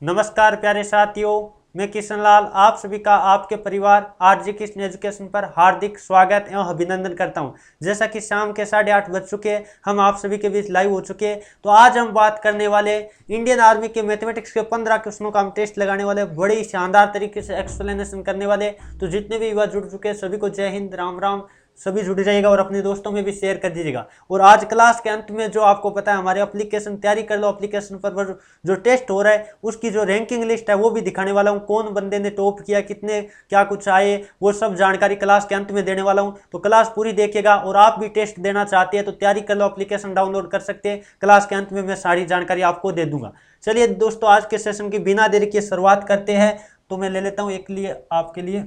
नमस्कार प्यारे साथियों, मैं किशन लाल आप सभी का आपके परिवार आरजे किशन एजुकेशन पर हार्दिक स्वागत एवं अभिनंदन करता हूं। जैसा कि शाम के 8:30 बज चुके हैं, हम आप सभी के बीच लाइव हो चुके हैं। तो आज हम बात करने वाले इंडियन आर्मी के मैथमेटिक्स के 15 क्वेश्चनों का हम टेस्ट लगाने वाले, बड़े ही शानदार तरीके से एक्सप्लेनेशन करने वाले। तो जितने भी युवा जुड़ चुके हैं सभी को जय हिंद, राम राम। सभी जुड़ जाइएगा और अपने दोस्तों में भी शेयर कर दीजिएगा। और आज क्लास के अंत में जो आपको पता है, हमारे एप्लीकेशन तैयारी कर लो एप्लीकेशन पर जो टेस्ट हो रहा है उसकी जो रैंकिंग लिस्ट है वो भी दिखाने वाला हूँ। कौन बंदे ने टॉप किया, कितने क्या कुछ आए, वो सब जानकारी क्लास के अंत में देने वाला हूँ। तो क्लास पूरी देखिएगा। और आप भी टेस्ट देना चाहते हैं तो तैयारी कर लो, एप्लीकेशन डाउनलोड कर सकते हैं। क्लास के अंत में मैं सारी जानकारी आपको दे दूंगा। चलिए दोस्तों, आज के सेशन की बिना देरी के शुरुआत करते हैं। तो मैं ले लेता हूँ एक लिए आपके लिए।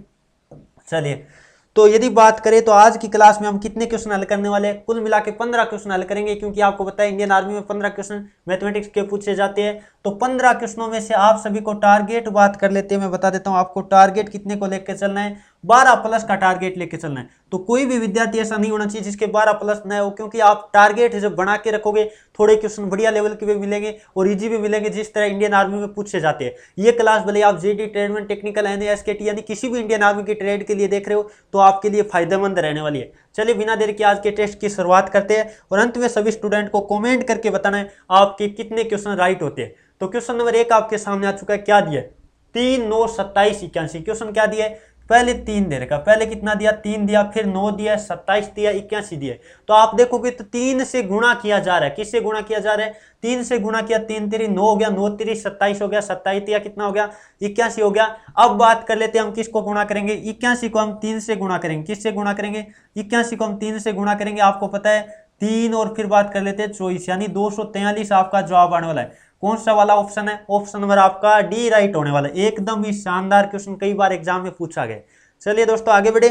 चलिए, तो यदि बात करें तो आज की क्लास में हम कितने क्वेश्चन हल करने वाले हैं? कुल मिला के 15 क्वेश्चन हल करेंगे, क्योंकि आपको पता है इंडियन आर्मी में 15 क्वेश्चन मैथमेटिक्स के पूछे जाते हैं। तो 15 क्वेश्चनों में से आप सभी को टारगेट बात कर लेते हैं। मैं बता देता हूं आपको टारगेट कितने को लेकर चलना है। 12 प्लस का टारगेट लेके चलना है। तो कोई भी विद्यार्थी ऐसा नहीं होना चाहिए जिसके 12 प्लस न हो, क्योंकि आप टारगेट जब बना के रखोगे थोड़े क्वेश्चन बढ़िया लेवल के भी मिलेंगे और इजी भी मिलेंगे, जिस तरह इंडियन आर्मी में पूछे जाते हैं। ये क्लास भले आप जेडी ट्रेडमेंट टेक्निकल एसकेटी यानी किसी भी इंडियन आर्मी की ट्रेड के लिए देख रहे हो तो आपके लिए फायदेमंद रहने वाली है। चलिए बिना देर के आज के टेस्ट की शुरुआत करते हैं और अंत में सभी स्टूडेंट को कमेंट करके बताना है आपके कितने क्वेश्चन राइट होते हैं। तो क्वेश्चन नंबर 1 आपके सामने आ चुका है। क्या दिया? 3, 9, 27, 81। क्वेश्चन क्या दिया है? पहले 3 दे रखा, पहले कितना दिया? 3 दिया, फिर 9 दिया, 27 दिया, 81 दिया। तो आप देखोगे तो 3 से गुणा किया जा रहा है। किससे गुणा किया जा रहा है? 3 से गुणा किया, 3 3 9 हो गया, 9 3 27 हो गया, 27 दिया कितना हो गया? 81 हो गया। अब बात कर लेते हैं हम किसको गुणा करेंगे। 81 को हम 3 से गुणा करेंगे। किससे गुणा करेंगे? 81 को हम 3 से गुणा करेंगे। आपको पता है 3 और फिर बात कर लेते हैं 24, यानी 243 आपका जवाब आने वाला है। कौन सा वाला ऑप्शन है? ऑप्शन नंबर आपका डी राइट होने वाला है। एकदम ही शानदार क्वेश्चन, कई बार एग्जाम में पूछा गया। चलिए दोस्तों आगे बढ़े,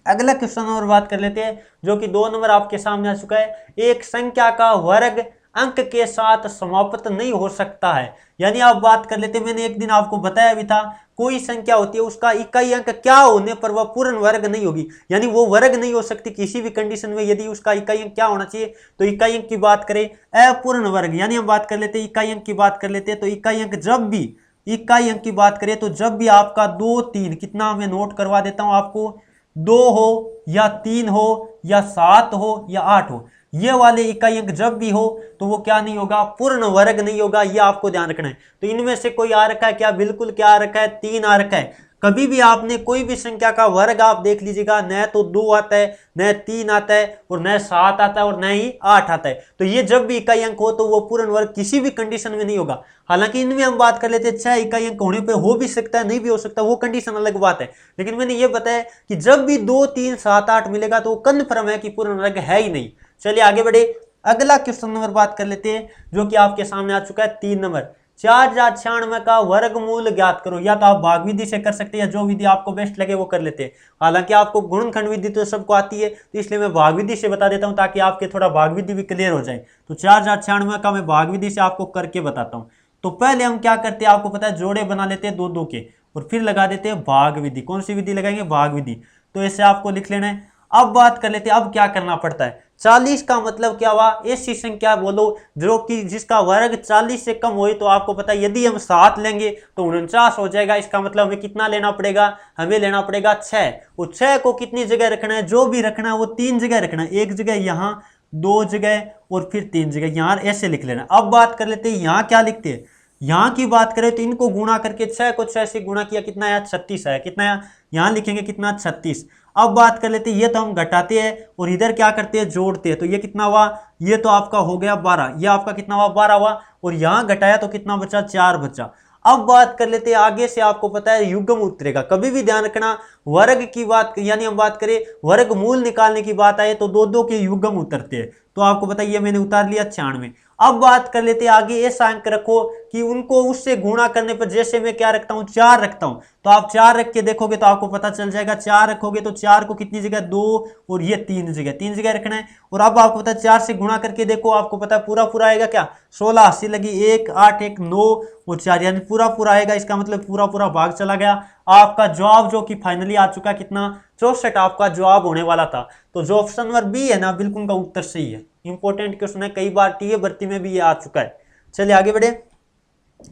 अगला क्वेश्चन और बात कर लेते हैं, जो कि 2 नंबर आपके सामने आ चुका है। एक संख्या का वर्ग अंक के साथ समाप्त नहीं हो सकता है। यानी आप बात कर लेते हैं, मैंने एक दिन आपको बताया भी था, कोई संख्या होती है उसका इकाई अंक क्या होने पर वह पूर्ण वर्ग नहीं होगी, यानी वो वर्ग नहीं हो सकती किसी भी कंडीशन में यदि उसका इकाई अंक क्या होना चाहिए। तो इकाई अंक की बात करें अपूर्ण वर्ग, यानी हम बात कर लेते हैं इकाई अंक की बात कर लेते हैं। तो इकाई अंक जब भी इकाई अंक की बात करें तो जब भी आपका 2 3, कितना मैं नोट करवा देता हूं आपको, 2 हो या 3 हो या 7 हो या 8 हो, ये वाले इकाई अंक जब भी हो तो वो क्या नहीं होगा? पूर्ण वर्ग नहीं होगा। ये आपको ध्यान रखना है। तो इनमें से कोई आ रखा है क्या? बिल्कुल क्या आ रखा है? 3 आ रखा है। कभी भी आपने कोई भी संख्या का वर्ग आप देख लीजिएगा, न तो 2 आता है, न 3 आता है, और न 7 आता है, और न ही 8 आता है। तो ये जब भी इकाई अंक हो तो वो पूर्ण वर्ग किसी भी कंडीशन में नहीं होगा। हालांकि इनमें हम बात कर लेते हैं 6 इकाई अंक होने पे हो भी सकता है, नहीं भी हो सकता, वो कंडीशन अलग बात है। लेकिन मैंने ये बताया कि जब भी 2 3 7 8 मिलेगा तो वो कन्फर्म है कि पूर्ण वर्ग है ही नहीं। चलिए आगे बढ़े, अगला क्वेश्चन नंबर बात कर लेते हैं, जो कि आपके सामने आ चुका है 3 नंबर। 4096 का वर्गमूल ज्ञात करो। या तो आप भाग विधि से कर सकते हैं या जो विधि आपको बेस्ट लगे वो कर लेते हैं। हालांकि आपको गुणनखंड विधि तो सबको आती है, तो इसलिए मैं भाग विधि से बता देता हूं ताकि आपके थोड़ा भाग विधि भी क्लियर हो जाए। तो 4096 का मैं भाग विधि से आपको करके बताता हूं। तो पहले हम क्या करते हैं, आपको पता है जोड़े बना लेते हैं 2 2 के, और फिर लगा देते हैं भाग विधि। कौन सी विधि लगाएंगे? भाग विधि। तो ऐसे आपको लिख लेना है। अब बात कर लेते हैं अब क्या करना पड़ता है। 40 का मतलब क्या हुआ? ऐसी संख्या बोलो जो कि जिसका वर्ग 40 से कम हो। तो आपको पता है यदि हम 7 लेंगे तो 49 हो जाएगा। इसका मतलब हमें कितना लेना पड़ेगा? हमें लेना पड़ेगा 6। और 6 को कितनी जगह रखना है? जो भी रखना है वो 3 जगह रखना है। एक जगह यहाँ, 2 जगह, और फिर 3 जगह यहाँ, ऐसे लिख लेना। अब बात कर लेते हैं यहाँ क्या लिखते हैं। यहाँ की बात करें तो इनको गुणा करके 6 को 6 से गुणा किया, कितना आया? 36 आया। कितना आया? यहाँ लिखेंगे कितना? 36। अब बात कर लेते हैं, ये तो हम घटाते हैं और इधर क्या करते हैं? जोड़ते हैं। तो ये कितना हुआ? ये तो आपका हो गया 12। ये आपका कितना हुआ? 12 हुआ। और यहाँ घटाया तो कितना बचा? 4 बचा। अब बात कर लेते हैं आगे से, आपको पता है युग्म उतरेगा। कभी भी ध्यान रखना, वर्ग की बात यानी हम बात करें वर्गमूल निकालने की बात आए तो 2 2 के युग्म उतरते हैं। तो आपको पता है ये मैंने उतार लिया 96। अब बात कर लेते हैं आगे, ऐसा अंक रखो कि उनको उससे गुणा करने पर, जैसे मैं क्या रखता हूं? 4 रखता हूं। तो आप 4 रख के देखोगे तो आपको पता चल जाएगा। 4 रखोगे तो 4 को कितनी जगह? 2, और ये 3 जगह रखना है। और अब आपको पता है 4 से गुणा करके देखो, आपको पता है पूरा पूरा आएगा क्या? 16 80 लगी, 1 8 1 9 और 4, यानी पूरा पूरा आएगा। इसका मतलब पूरा पूरा भाग चला गया। आपका जवाब जो कि फाइनली आ चुका कितना? 64 आपका जवाब होने वाला था। तो जो ऑप्शन नंबर बी है ना, बिल्कुल का उत्तर सही है। इंपॉर्टेंट क्वेश्चन है, कई बार टीए भर्ती में भी ये आ चुका है। चलिए आगे बढ़े,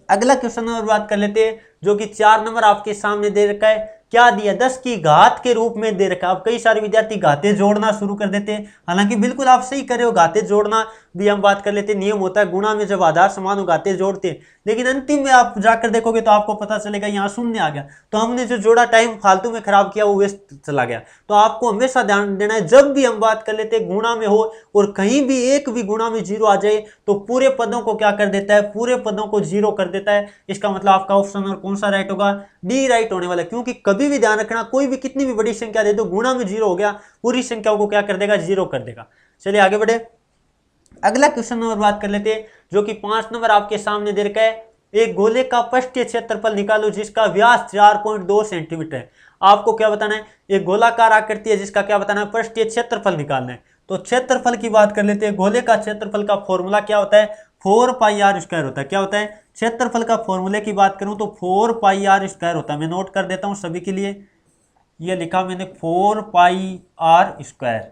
अगला क्वेश्चन और बात कर लेते हैं, जो कि 4 नंबर आपके सामने दे रखा है। क्या दिया? 10 की घात के रूप में दे रखा है। अब कई सारे विद्यार्थी घातें जोड़ना शुरू कर देते हैं, हालांकि बिल्कुल आप सही कर रहे हो, घातें जोड़ना भी हम बात कर लेते हैं, नियम होता है गुणा में जब आधार समान हो घातें जोड़ते हैं, लेकिन अंतिम में आप जाकर देखोगे तो आपको पता चलेगा यहाँ शून्य आ गया, तो हमने जो जोड़ा टाइम फालतू में खराब किया वो वेस्ट चला गया। तो आपको हमेशा ध्यान देना है, जब भी हम बात कर लेते हैं गुणा में हो और कहीं भी एक भी गुणा में जीरो आ जाए तो पूरे पदों को क्या कर देता है? पूरे पदों को जीरो कर देता है। इसका मतलब आपका ऑप्शन और कौन सा राइट होगा? डी राइट होने वाला है, क्योंकि कभी भी ध्यान रखना, कोई भी कितनी भी बड़ी संख्या दे दो, गुणा में जीरो हो गया, पूरी संख्याओं को क्या कर देगा? जीरो कर देगा। चलिए आगे बढ़े, अगला क्वेश्चन और बात कर लेते हैं, जो कि 5 नंबर आपके सामने दे रखा है। एक गोले का पृष्ठीय क्षेत्रफल निकालो जिसका व्यास 4.2 सेंटीमीटर है। आपको क्या बताना है? एक गोलाकार आकृति है जिसका क्या बताना है? पृष्ठीय क्षेत्रफल निकालना है। तो क्षेत्रफल की बात कर लेते हैं। गोले का क्षेत्रफल का फॉर्मूला क्या होता है? 4 पाई आर स्क्वायर होता है। क्या होता है? क्षेत्रफल का फॉर्मूले की बात करूं तो 4 पाई आर स्क्वायर होता है। मैं नोट कर देता हूं सभी के लिए, ये लिखा मैंने 4 पाई आर स्क्वायर।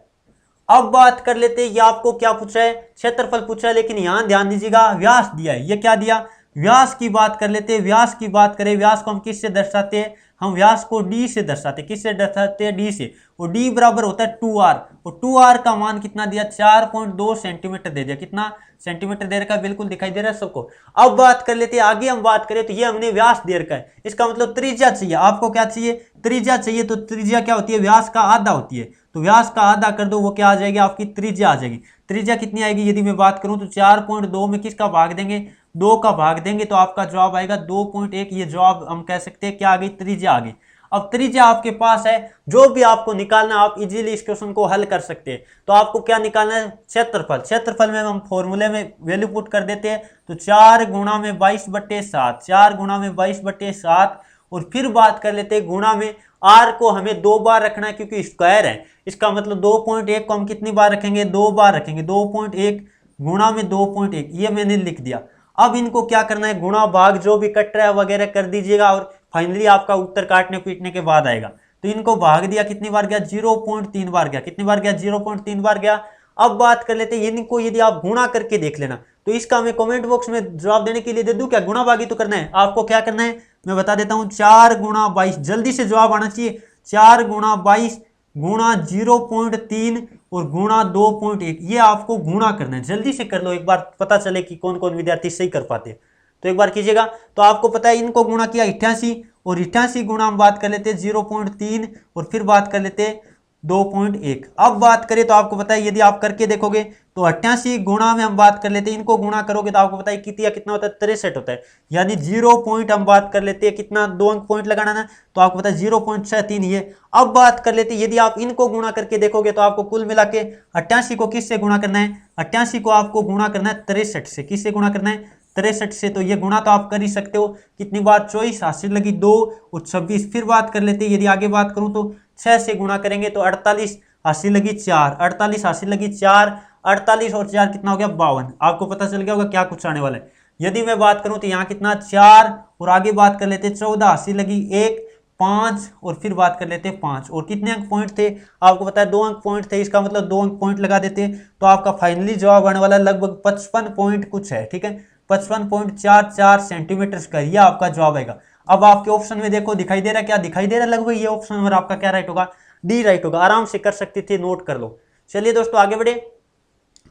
अब बात कर लेते हैं, ये आपको क्या पूछा है? क्षेत्रफल पूछा है, लेकिन यहां ध्यान दीजिएगा, व्यास दिया है। ये क्या दिया? व्यास की बात कर लेते हैं। व्यास की बात करें, व्यास को हम किससे दर्शाते हैं? हम व्यास को डी से दर्शाते हैं। किससे दर्शाते हैं? डी से। और डी बराबर होता है 2r, और 2r का मान कितना दिया? 4.2 सेंटीमीटर दे दिया। कितना सेंटीमीटर दे रखा है? बिल्कुल दिखाई दे रहा है सबको। अब बात कर लेते हैं, आगे हम बात करें तो ये हमने व्यास दे रखा है, इसका मतलब त्रिज्या चाहिए। आपको क्या चाहिए? त्रिज्या चाहिए। तो त्रिज्या क्या होती है? व्यास का आधा होती है। तो व्यास का आधा कर दो, वो क्या आ जाएगी? आपकी त्रिज्या आ जाएगी। त्रिज्या कितनी आएगी यदि मैं बात करूं तो 4.2 में किसका भाग देंगे? 2 का भाग देंगे तो आपका जवाब आएगा 2.1। ये जवाब हम कह सकते हैं क्या आ गई? त्रिज्या आ गई। अब त्रिज्या आपके पास है, जो भी आपको निकालना आप इजीली इस क्वेश्चन को हल कर सकते हैं। तो आपको क्या निकालना है? क्षेत्रफल। क्षेत्रफल में हम फॉर्मूले में वैल्यू पुट कर देते हैं, तो 4 गुणा में 22/7, 4 गुणा में 22/7। और फिर बात कर लेते हैं गुणा में, आर को हमें 2 बार रखना है क्योंकि स्क्वायर है, इसका मतलब 2.1 को हम कितनी बार रखेंगे? 2 बार रखेंगे। 2.1 गुणा में 2.1, ये मैंने लिख दिया। अब इनको क्या करना है? गुणा भाग जो भी कट रहा है वगैरह कर दीजिएगा, और फाइनली आपका उत्तर काटने पीटने के बाद आएगा। तो इनको भाग दिया, कितनी बार गया? 0.3 बार गया। कितनी बार गया? 0.3 बार गया। अब बात कर लेते हैं, इनको यदि आप गुणा करके देख लेना, तो इसका मैं कमेंट बॉक्स में जवाब देने के लिए दे दूं क्या? गुणा भागी तो करना है। आपको क्या करना है मैं बता देता हूं, 4 गुणा 22, जल्दी से जवाब आना चाहिए। 4 गुणा 22 गुणा 0.3 और गुणा 2.1, ये आपको गुणा करना है। जल्दी से कर लो, एक बार पता चले कि कौन कौन विद्यार्थी सही कर पाते हैं। तो एक बार कीजिएगा। तो आपको पता है इनको गुणा किया 88, और 88 गुणा हम बात कर लेते हैं 0.3, और फिर बात कर लेते हैं 2.1। अब बात करें तो आपको पता है यदि आप करके देखोगे तो 88 गुणा में हम बात कर लेते हैं, इनको गुणा करोगे तो आपको पता है कितना होता है? 63 होता है। यानी 0 पॉइंट हम बात कर लेते हैं, कितना 2 अंक पॉइंट लगाना ना, तो आपको पता है 0.63 ये। अब बात कर लेते हैं, यदि आप इनको गुणा करके देखोगे तो आपको कुल मिला के 88 को किससे गुणा करना है? 88 को आपको गुणा करना है 63 से। किससे गुणा करना है? 63 से। तो ये गुणा तो आप कर ही सकते हो। कितनी बार? 24, हासिल लगी 2 और 26। फिर बात कर लेते हैं, यदि आगे बात करूं तो 6 से गुणा करेंगे तो 48, हासिल लगी 4, 48 हासिल लगी 4, 48 और 4 कितना हो गया? 52। आपको पता चल गया होगा क्या कुछ आने वाला है। यदि मैं बात करूं तो यहाँ कितना? 4, और आगे बात कर लेते हैं 14, हासिल लगी 1, 5, और फिर बात कर लेते हैं 5। और कितने अंक पॉइंट थे? आपको पता है 2 अंक पॉइंट थे, इसका मतलब 2 अंक पॉइंट लगा देते तो आपका फाइनली जवाब आने वाला लगभग 55 पॉइंट कुछ है। ठीक है, 55.44 सेंटीमीटर स्क्वायर, यह आपका जवाब आएगा। अब आपके ऑप्शन में देखो, दिखाई दे रहा है? क्या दिखाई दे रहा है? लगभग ये ऑप्शन नंबर आपका क्या राइट होगा? डी राइट होगा। आराम से कर सकते थे, नोट कर लो। चलिए दोस्तों आगे बढ़े,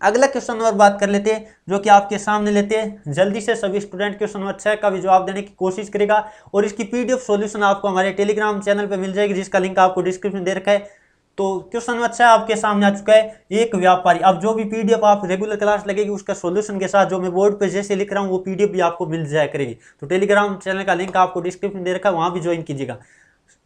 अगला क्वेश्चन नंबर बात कर लेते हैं, जो कि आपके सामने लेते हैं। जल्दी से सभी स्टूडेंट क्वेश्चन नंबर 6 का भी जवाब देने की कोशिश करेगा, और इसकी पीडीएफ सॉल्यूशन आपको हमारे टेलीग्राम चैनल पे मिल जाएगी, जिसका लिंक आपको डिस्क्रिप्शन दे रखा है। तो क्वेश्चन नंबर 6 आपके सामने आ चुका है। एक व्यापारी, अब जो भी पीडीएफ आप रेगुलर क्लास लगेगी उसका सॉल्यूशन के साथ जो मैं बोर्ड पे जैसे लिख रहा हूँ वो पीडीएफ भी आपको मिल जाया करेगी। तो टेलीग्राम चैनल का लिंक आपको डिस्क्रिप्शन दे रखा है, वहाँ भी ज्वाइन कीजिएगा।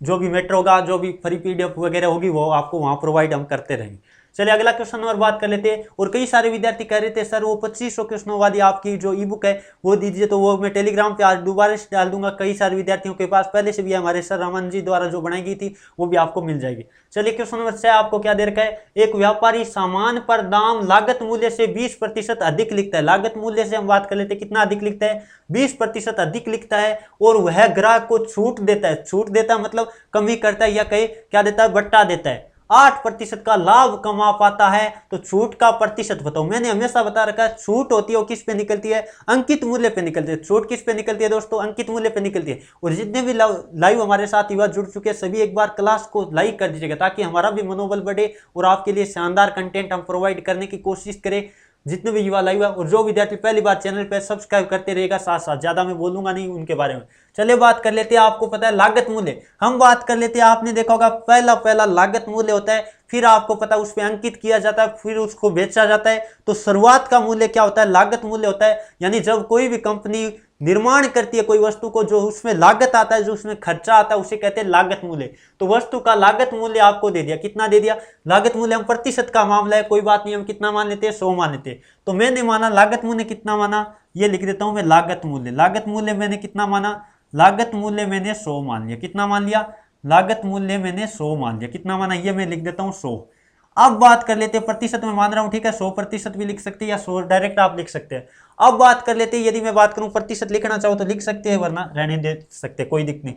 जो भी मैटर होगा, जो भी फ्री पीडीएफ वगैरह होगी वो आपको वहाँ प्रोवाइड हम करते रहेंगे। चलिए अगला क्वेश्चन नंबर बात कर लेते हैं। और कई सारे विद्यार्थी कह रहे थे सर वो 2500 क्वेश्चनों वाली आपकी जो ई बुक है वो दीजिए, तो वो मैं टेलीग्राम पे आज दोबारा से डाल दूंगा। कई सारे विद्यार्थियों के पास पहले से भी हमारे सर रामन जी द्वारा जो बनाई गई थी वो भी आपको मिल जाएगी। चलिए क्वेश्चन नंबर 6 आपको क्या दे रखा है? एक व्यापारी सामान पर दाम लागत मूल्य से 20% अधिक लिखता है। लागत मूल्य से हम बात कर लेते हैं, कितना अधिक लिखता है? 20% अधिक लिखता है, और वह ग्राहक को छूट देता है। छूट देता है मतलब कमी करता है, या कहीं क्या देता है? बट्टा देता है। 8% का लाभ कमा पाता है तो छूट का प्रतिशत बताओ। मैंने हमेशा बता रखा है छूट होती है वो किस पे निकलती है, अंकित मूल्य पे निकलती है। छूट किस पे निकलती है दोस्तों, अंकित मूल्य पे निकलती है। और जितने भी लाइव हमारे साथ युवा जुड़ चुके हैं सभी एक बार क्लास को लाइक कर दीजिएगा ताकि हमारा भी मनोबल बढ़े और आपके लिए शानदार कंटेंट हम प्रोवाइड करने की कोशिश करें। जितने भी युवा लाइव है और जो विद्यार्थी पहली बार चैनल पर सब्सक्राइब करते रहेगा, साथ साथ ज्यादा मैं बोलूंगा नहीं उनके बारे में। चलिए बात कर लेते हैं, आपको पता है लागत मूल्य, हम बात कर लेते हैं। आपने देखा होगा पहला लागत मूल्य होता है, फिर आपको पता है उस पर अंकित किया जाता है, फिर उसको बेचा जाता है। तो शुरुआत का मूल्य क्या होता है, लागत मूल्य होता है। यानी जब कोई भी कंपनी निर्माण करती है कोई वस्तु को, जो उसमें लागत आता है, जो उसमें खर्चा आता है, उसे कहते हैं लागत मूल्य। तो वस्तु का लागत मूल्य आपको दे दिया, कितना दे दिया, लागत मूल्य। हम प्रतिशत का मामला है, कोई बात नहीं, हम कितना मान लेते हैं, 100 मान लेते हैं। तो मैंने माना लागत मूल्य कितना माना, ये लिख देता हूं मैं, लागत मूल्य। लागत मूल्य मैंने कितना माना, लागत मूल्य मैंने 100 मान लिया। कितना मान लिया, लागत मूल्य मैंने 100 मान लिया। कितना माना, ये मैं लिख देता हूं 100। अब बात कर लेते हैं, प्रतिशत में मान रहा हूं, ठीक है, 100% भी लिख सकते हैं या 100 डायरेक्ट आप लिख सकते हैं। अब बात कर लेते हैं, यदि मैं बात करूं प्रतिशत लिखना चाहो तो लिख सकते हैं, वरना रहने दे सकते, कोई दिक्कत नहीं।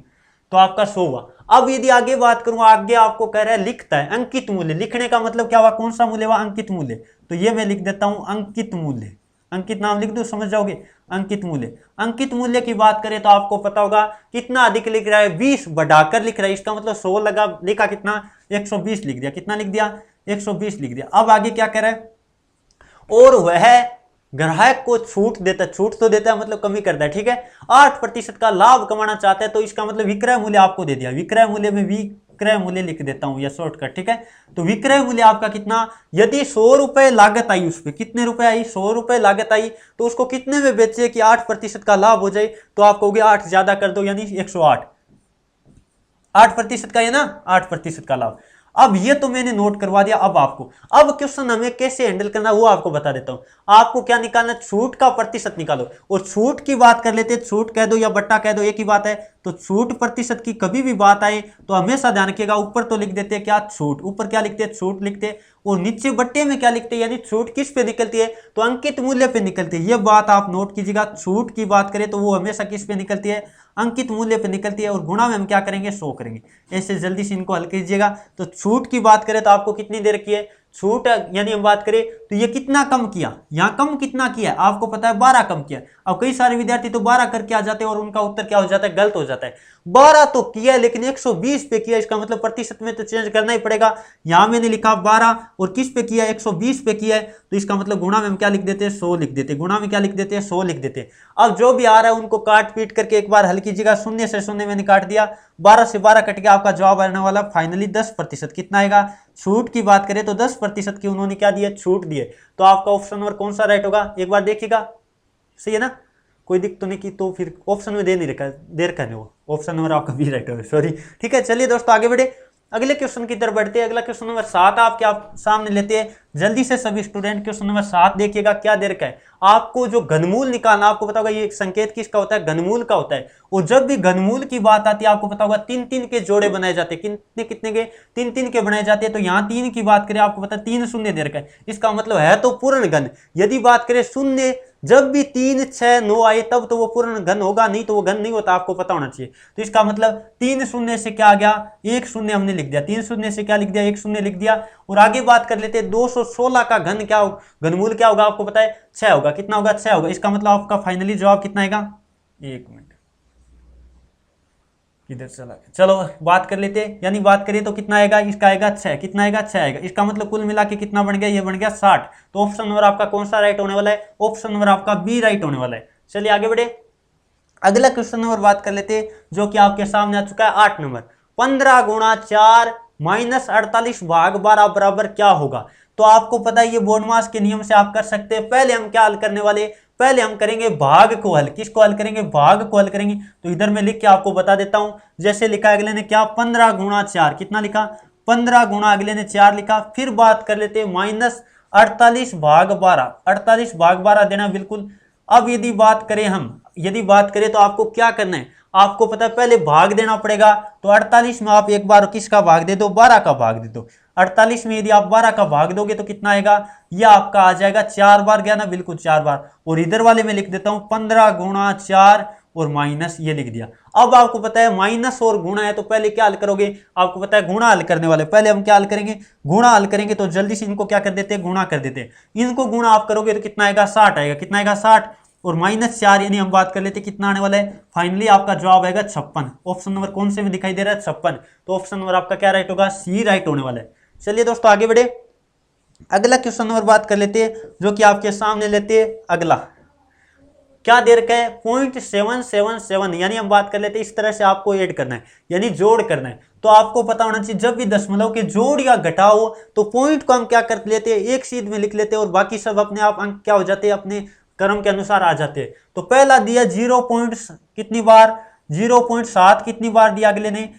तो आपका 100 हुआ। अब यदि आगे बात करूं, आगे आपको कह रहा है लिखता है अंकित मूल्य। लिखने का मतलब क्या हुआ, कौन सा मूल्य हुआ, अंकित मूल्य। तो ये मैं लिख देता हूं अंकित मूल्य, अंकित नाम लिख दो, समझ जाओगे, अंकित मूल्य। अंकित मूल्य की बात करें तो आपको पता होगा कितना अधिक लिख रहा है, 20 बढ़ाकर लिख रहा है। इसका मतलब 100 लगा, लिखा कितना, 120 लिख दिया। कितना लिख दिया, 120 लिख दिया। अब आगे क्या कह रहा है, और वह ग्राहक को छूट देता है, छूट तो देता है मतलब कमी करता है, ठीक है। 8% का लाभ कमाना चाहता है, तो इसका मतलब विक्रय मूल्य आपको दे दिया। विक्रय मूल्य में विक्रय मूल्य लिख देता हूं या शॉर्टकट, ठीक है। तो विक्रय मूल्य आपका कितना, यदि 100 रुपए लागत आई, उस पर कितने रुपए आई, 100 रुपए लागत आई, तो उसको कितने में बेचे कि 8% का लाभ हो जाए। तो आप कहोगे 8 ज्यादा कर दो, यानी 108, 8% का है ना, 8% का लाभ। अब ये तो मैंने नोट करवा दिया। अब क्वेश्चन हमें कैसे हैंडल करना वो आपको बता देता हूं। आपको क्या निकालना, छूट का प्रतिशत निकालो। और छूट की बात कर लेते हैं, छूट कह दो या बट्टा कह दो, एक ही बात है। तो छूट प्रतिशत की कभी भी बात आए तो हमेशा ध्यान रखिएगा, ऊपर तो लिख देते हैं क्या, छूट। ऊपर क्या लिखते हैं, छूट लिखते हैं। और नीचे बट्टे में क्या लिखते हैं, यानी छूट किस पे निकलती है, तो अंकित मूल्य पे निकलती है। ये बात आप नोट कीजिएगा, छूट की बात करें तो वो हमेशा किस पे निकलती है, अंकित मूल्य पे निकलती है। और गुणा में हम क्या करेंगे, 100 करेंगे। ऐसे जल्दी से इनको हल कीजिएगा। तो छूट की बात करें तो आपको कितनी देर की है छूट, यानी हम बात करें तो ये कितना कम किया, यहाँ कम कितना किया आपको पता है, 12 कम किया। अब कई सारे विद्यार्थी तो 12 करके आ जाते हैं और उनका उत्तर क्या हो जाता है, गलत हो जाता है। 12 तो किया लेकिन 120 पे किया, इसका मतलब प्रतिशत में तो चेंज करना ही पड़ेगा। यहां मैंने लिखा 12 और किस पे किया, 120 पे किया है, तो इसका मतलब गुणा में हम क्या लिख देते हैं, 100 लिख देते हैं। गुणा में क्या लिख देते हैं, 100 लिख देते हैं। अब जो भी आ रहा है उनको काट पीट करके एक बार हल कीजिएगा। 0 से 0 मैंने काट दिया, 12 से 12 कट गया, आपका जवाब आने वाला फाइनली 10%। कितना आएगा, छूट की बात करें तो 10% की उन्होंने क्या दिया, छूट दिए। तो आपका ऑप्शन नंबर कौन सा राइट होगा, एक बार देखिएगा, सही है ना, कोई दिक्कत तो नहीं की। तो फिर ऑप्शन में दे नहीं रखा, दे रखा नहीं, वो ऑप्शन नंबर आपका बी राइट होगा, सॉरी, ठीक है। चलिए दोस्तों आगे बढ़े, अगले क्वेश्चन की तरफ बढ़ते हैं। अगला क्वेश्चन नंबर 7 आपके सामने लेते हैं। जल्दी से सभी स्टूडेंट क्वेश्चन नंबर 7 देखिएगा, क्या दे रखा है आपको। जो घनमूल निकालना, आपको पता होगा ये संकेत किसका होता है, घनमूल का होता है। और जब भी घनमूल की बात आती है आपको पता होगा 3-3 के जोड़े बनाए जाते हैं। कितने कितने के, 3-3 के बनाए जाते हैं। तो यहाँ 3 की बात करें, आपको पता है 3 शून्य दे रखा है, इसका मतलब है तो पूर्ण घन। यदि बात करें शून्य, जब भी 3, 6, 9 आए तब तो वो पूर्ण घन होगा, नहीं तो वो घन नहीं होता, आपको पता होना चाहिए। तो इसका मतलब 3 शून्य से क्या आ गया, 1 शून्य हमने लिख दिया। 3 शून्य से क्या लिख दिया, 1 शून्य लिख दिया। और आगे बात कर लेते हैं, 216 का घन क्या होगा, घनमूल क्या होगा आपको पता है, 6 होगा। कितना होगा, 6 होगा। इसका मतलब आपका फाइनली जवाब कितना आएगा, 1 मिनट किधर चला गया, चलो बात कर लेते हैं। यानी बात करिए तो कितना आएगा, इसका आएगा 6। कितना आएगा, 6 आएगा। इसका मतलब कुल मिला के कितना बन गया, ये बन गया 60। तो ऑप्शन नंबर आपका कौन सा राइट होने वाला है, ऑप्शन नंबर आपका बी राइट होने वाला है। चलिए आगे बढ़े, अगला क्वेश्चन नंबर बात कर लेते हैं, जो कि आपके सामने आ चुका है 8 नंबर। 15 गुणा 4 माइनस 48 भाग 12 बराबर क्या होगा। तो आपको पता है ये बोर्डमास के नियम से आप कर सकते हैं। पहले हम क्या हल करने वाले, पहले हम करेंगे भाग को हल। किसको हल करेंगे, भाग को हल करेंगे। तो इधर मैं लिख के आपको बता देता हूं, जैसे लिखा अगले ने क्या, 15 गुणा 4, कितना लिखा, 15 गुणा अगले ने 4 लिखा। फिर बात कर लेते हैं माइनस 48 भाग 12, 48 भाग 12 देना बिल्कुल। अब यदि बात करें हम, यदि बात करें तो आपको क्या करना है, आपको पता है पहले भाग देना पड़ेगा। तो 48 में आप एक बार किसका भाग दे दो, 12 का भाग दे दो। 48 में यदि आप 12 का भाग दोगे तो कितना आएगा, यह आपका आ जाएगा 4 बार गया ना, बिल्कुल 4 बार। और इधर वाले में लिख देता हूं 15 गुणा 4 और माइनस ये लिख दिया। अब आपको पता है माइनस और गुणा है तो पहले क्या हल करोगे, आपको पता है गुणा हल करने वाले, पहले हम क्या हल करेंगे, गुणा हल करेंगे। तो जल्दी से इनको क्या कर देते हैं, गुणा कर देते हैं। इनको गुणा आप करोगे तो कितना आएगा, 60 आएगा। कितना आएगा, 60 और -4 यानी हम बात कर लेते हैं कितना आने वाला है। फाइनली आपका जवाब आएगा 56। ऑप्शन नंबर कौन से में दिखाई दे रहा है, 56। तो ऑप्शन नंबर आपका क्या राइट होगा, सी राइट होने वाला है। चलिए दोस्तों आगे बढ़े, अगला क्वेश्चन नंबर बात कर लेते हैं जो कि आपके सामने लेते हैं। अगला क्या दे रखा है, 0.777 यानी हम बात कर लेते हैं इस तरह से आपको ऐड करना है यानी जोड़ करना है। तो आपको पता होना चाहिए जब भी दशमलव के जोड़ या घटाओ तो पॉइंट को हम क्या कर लेते हैं, एक सीध में लिख लेते हैं और बाकी सब अपने आप अंक क्या हो जाते हैं, अपने क्रम के अनुसार आ जाते हैं। तो पहला दिया 0 कितनी बार, 0.7 कितनी बार दिया, अगले ने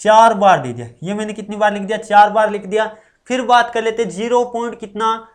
4 बार दे दिया। ये मैंने कितनी बार लिख दिया, 4 बार लिख दिया। फिर बात कर लेते 0 कितना,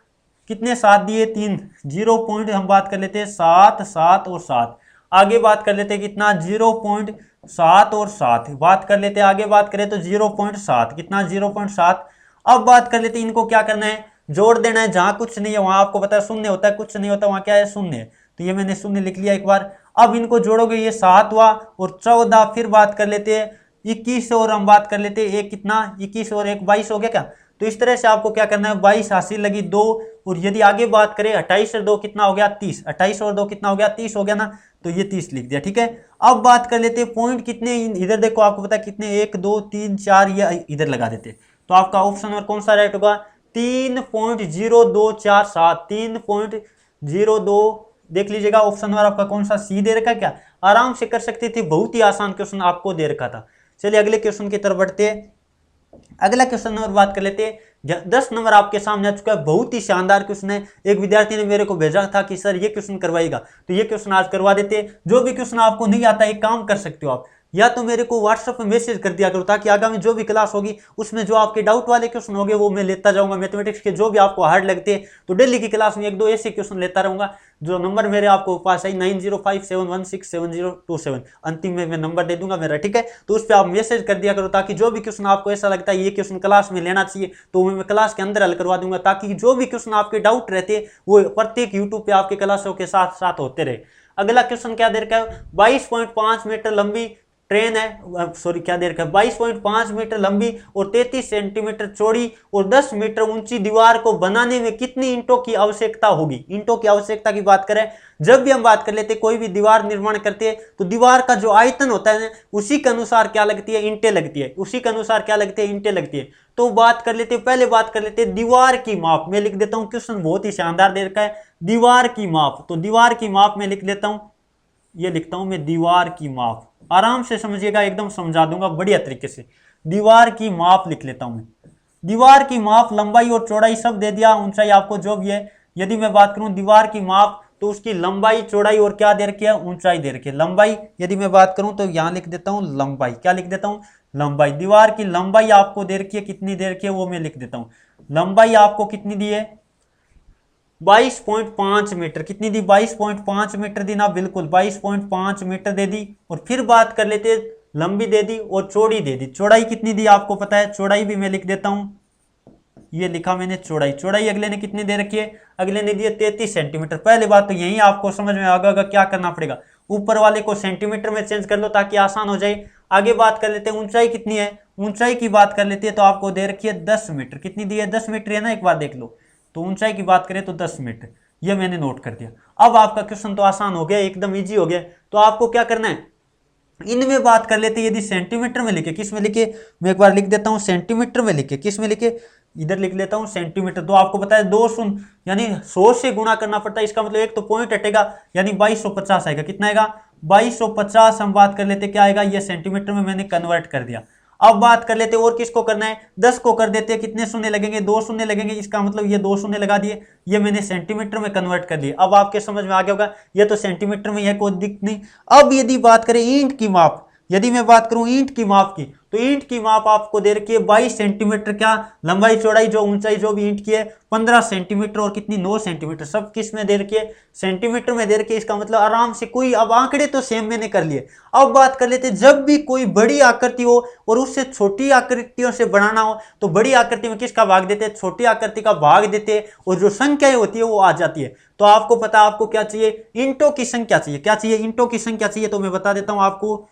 कितने 7 दिए, 3। 0 हम बात कर लेते हैं 7, 7 और 7। आगे बात कर लेते हैं कितना, 0.7 और 7 बात कर लेते हैं। आगे बात करें तो 0.7 कितना, 0.7। अब बात कर लेते हैं इनको क्या करना है, जोड़ देना है। जहां कुछ नहीं है वहां आपको पता है शून्य होता है, कुछ नहीं होता वहां क्या है, शून्य है। तो ये मैंने शून्य लिख लिया एक बार। अब इनको जोड़ोगे, ये 7 हुआ और 14। फिर बात कर लेते हैं 21 और हम बात कर लेते हैं एक कितना, 21 और 1 22 हो गया क्या। तो इस तरह से आपको क्या करना है, 22 हासिल लगी 2। और यदि आगे बात करें 28 और 2 कितना हो गया, 30। 28 और 2 कितना हो गया, 30 हो गया ना। तो ये 30 लिख दिया, ठीक है। अब बात कर लेते हैं पॉइंट कितने, इधर देखो आपको पता है कितने, 1 2 3 4, ये इधर लगा देते। तो आपका ऑप्शन नंबर कौन सा राइट होगा, 3.0247, 3.02। देख लीजिएगा ऑप्शन नंबर आपका कौन सा, सी दे रखा है क्या, आराम से कर सकते थे, बहुत ही आसान क्वेश्चन आपको दे रखा था। चलिए अगले क्वेश्चन की तरफ बढ़ते हैं। अगला क्वेश्चन नंबर बात कर लेते हैं, 10 नंबर आपके सामने आ चुका है, बहुत ही शानदार क्वेश्चन है। एक विद्यार्थी ने मेरे को भेजा था कि सर ये क्वेश्चन करवाएगा, तो ये क्वेश्चन आज करवा देते हैं। जो भी क्वेश्चन आपको नहीं आता एक काम कर सकते हो आप, या तो मेरे को व्हाट्सएप पे मैसेज कर दिया करो ताकि आगामी जो भी क्लास होगी उसमें जो आपके डाउट वाले क्वेश्चन होंगे वो मैं लेता जाऊंगा। मैथमेटिक्स के जो भी आपको हार्ड लगते हैं तो डेली की क्लास में 1-2 ऐसे क्वेश्चन लेता रहूंगा। जो नंबर मेरे आपको पास है 9057167027, अंतिम में मैं नंबर दे दूंगा मेरा, ठीक है। तो उस पर आप मैसेज कर दिया करो ताकि जो भी क्वेश्चन आपको ऐसा लगता है ये क्वेश्चन क्लास में लेना चाहिए तो मैं क्लास के अंदर हल करवा दूंगा, ताकि जो भी क्वेश्चन आपके डाउट रहते हैं वो प्रत्येक यूट्यूब पे आपके क्लासों के साथ साथ होते रहे। अगला क्वेश्चन क्या दे रखा है, 22.5 मीटर लंबी ट्रेन है, सॉरी क्या दे रखा है, 22.5 मीटर लंबी और 33 सेंटीमीटर चौड़ी और 10 मीटर ऊंची दीवार को बनाने में कितनी ईंटों की आवश्यकता होगी। ईंटों की आवश्यकता की बात करें, जब भी हम बात कर लेते हैं कोई भी दीवार निर्माण करते हैं तो दीवार का जो आयतन होता है उसी के अनुसार क्या लगती है, ईंटें लगती है, उसी के अनुसार क्या लगती है, ईंटें लगती है। तो बात कर लेते हैं, पहले बात कर लेते हैं दीवार की माप। मैं लिख देता हूं, क्वेश्चन बहुत ही शानदार दे रखा है, दीवार की माप। तो दीवार की माप में लिख लेता हूं, ये लिखता हूं मैं दीवार की माप, आराम से समझिएगा, एकदम समझा दूंगा बढ़िया तरीके से। दीवार की माप लिख लेता हूं मैं, दीवार की माप, लंबाई और चौड़ाई सब दे दिया, ऊंचाई आपको जो भी है। यदि मैं बात करूं दीवार की माप तो उसकी लंबाई चौड़ाई और क्या दे रखी है, ऊंचाई दे रखी है। लंबाई यदि मैं बात करूं तो यहां लिख देता हूं लंबाई, क्या लिख देता हूं, लंबाई। दीवार की लंबाई आपको दे रखी है, कितनी दे रखी है वो मैं लिख देता हूं। लंबाई आपको कितनी दी है, 22.5 मीटर। कितनी दी, 22.5 मीटर दी ना, बिल्कुल 22.5 मीटर दे दी। और फिर बात कर लेते, लंबी दे दी और चौड़ी दे दी। चौड़ाई कितनी दी आपको पता है, चौड़ाई भी मैं लिख देता हूं, ये लिखा मैंने चौड़ाई। चौड़ाई अगले ने कितनी दे रखी है, अगले ने दिए 33 सेंटीमीटर। पहले बात तो यही आपको समझ में आएगा क्या करना पड़ेगा, ऊपर वाले को सेंटीमीटर में चेंज कर लो ताकि आसान हो जाए। आगे बात कर लेते हैं ऊंचाई कितनी है, ऊंचाई की बात कर लेते हैं तो आपको दे रखी है 10 मीटर। कितनी दी है, 10 मीटर है ना, एक बार देख लो। तो ऊंचाई की बात करें तो 10 मीटर, ये मैंने नोट कर दिया। अब आपका क्वेश्चन तो आसान हो गया, एकदम इजी हो गया। तो आपको क्या करना है, इनमें बात कर लेते हैं। यदि सेंटीमीटर में लिखे, किस में लिखे, मैं एक बार लिख देता हूं, सेंटीमीटर में लिखे, किस में लिखे, इधर लिख लेता हूं सेंटीमीटर। तो आपको पता है 2 शून्य यानी 100 से गुणा करना पड़ता है, इसका मतलब एक तो पॉइंट हटेगा यानी 2250 आएगा। कितना आएगा, 2250 हम बात कर लेते क्या आएगा, ये सेंटीमीटर में मैंने कन्वर्ट कर दिया। अब बात कर लेते और किसको करना है, 10 को कर देते हैं, कितने शून्य लगेंगे, 2 शून्य लगेंगे, इसका मतलब ये 2 शून्य लगा दिए, ये मैंने सेंटीमीटर में कन्वर्ट कर दिया। अब आपके समझ में आ गया होगा, ये तो सेंटीमीटर में है, कोई दिक्कत नहीं। अब यदि बात करें ईंट की माप, यदि मैं बात करूं ईंट की माप की तो ईंट की माप आपको दे रखी है 22 सेंटीमीटर, क्या लंबाई चौड़ाई जो ऊंचाई जो भी ईंट की है 15 सेंटीमीटर, और कितनी 9 सेंटीमीटर, सब किस में दे रखी है, सेंटीमीटर में दे रखी है। इसका मतलब आराम से कोई, अब आंकड़े तो सेम मैंने कर लिए। अब बात कर लेते, जब भी कोई बड़ी आकृति हो और उससे छोटी आकृतियों से बनाना हो तो बड़ी आकृति में किसका भाग देते हैं, छोटी आकृति का भाग देते हैं, और जो संख्याएं होती है वो आ जाती है। तो आपको पता, आपको क्या चाहिए, ईंटों की संख्या चाहिए, क्या चाहिए, ईंटों की संख्या चाहिए। तो मैं बता देता हूं आपको,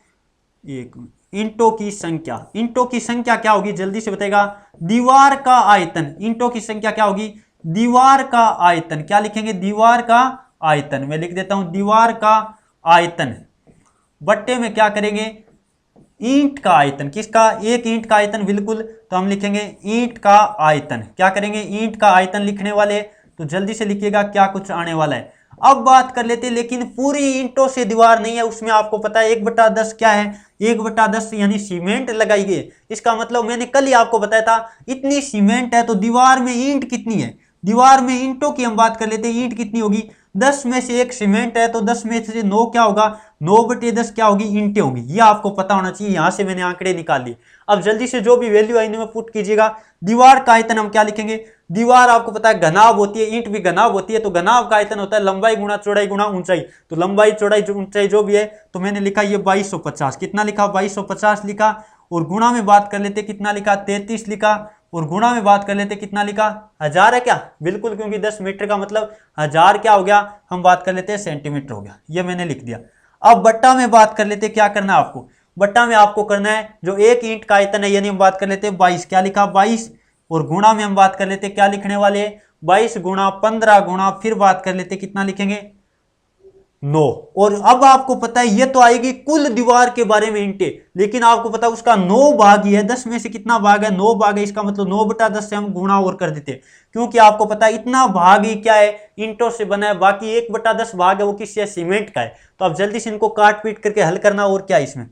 एक ईंटों की संख्या, ईंटों की संख्या क्या होगी, जल्दी से बताएगा, दीवार का आयतन। ईंटों की संख्या क्या होगी, दीवार का आयतन। क्या लिखेंगे, दीवार का आयतन। मैं लिख देता हूं दीवार का आयतन, बट्टे में क्या करेंगे, ईंट का आयतन। किसका, एक ईंट का आयतन, बिल्कुल। तो हम लिखेंगे ईंट का आयतन। क्या करेंगे, ईंट का आयतन लिखने वाले, तो जल्दी से लिखिएगा क्या कुछ आने वाला है। अब बात कर लेते हैं, लेकिन पूरी ईंटों से दीवार नहीं है, उसमें आपको पता है 1/10 क्या है, 1/10 यानी सीमेंट लगाई गई है। इसका मतलब मैंने कल ही आपको बताया था, इतनी सीमेंट है तो दीवार में ईंट कितनी है, दीवार में ईंटों की हम बात कर लेते हैं, ईंट कितनी होगी, 10 में से 1 सीमेंट है तो 10 में से 9 क्या होगा, 9/10 क्या होगी, ईंटें होंगी। ये आपको पता होना चाहिए, यहां से मैंने आंकड़े निकाल लिए। अब जल्दी से जो भी वैल्यू आई में पुट कीजिएगा। दीवार का आयतन हम क्या लिखेंगे, दीवार आपको पता है घनाभ होती है, ईंट भी घनाभ होती है, तो घनाभ का आयतन होता है लंबाई गुणा चौड़ाई गुणा ऊंचाई। तो लंबाई चौड़ाई ऊंचाई जो भी है, तो मैंने लिखा ये 2250, कितना लिखा, 2250 लिखा। और गुणा में बात कर लेते कितना लिखा, 33 लिखा। और गुणा में बात कर लेते कितना लिखा, 1000 है क्या, बिल्कुल, क्योंकि 10 मीटर का मतलब 1000 क्या हो गया, हम बात कर लेते हैं सेंटीमीटर हो गया, ये मैंने लिख दिया। अब बट्टा में बात कर लेते, क्या करना है आपको, बट्टा में आपको करना है जो एक ईंट का आयतन है, यानी हम बात कर लेते हैं 22, क्या लिखा 22। और गुणा में हम बात कर लेते क्या लिखने वाले, 22 गुणा 15 गुणा, फिर बात कर लेते कितना लिखेंगे, 9। और अब आपको पता है ये तो आएगी कुल दीवार के बारे में ईंटें, लेकिन आपको पता है उसका 9 भाग ही है, 10 में से कितना भाग है, 9 भाग है। इसका मतलब 9/10 से हम गुणा और कर देते, क्योंकि आपको पता है इतना भाग ही क्या है, ईंटों से बना है, बाकी 1/10 भाग है वो किससे, सीमेंट का है। तो अब जल्दी से इनको काट पीट करके हल करना, और क्या इसमें,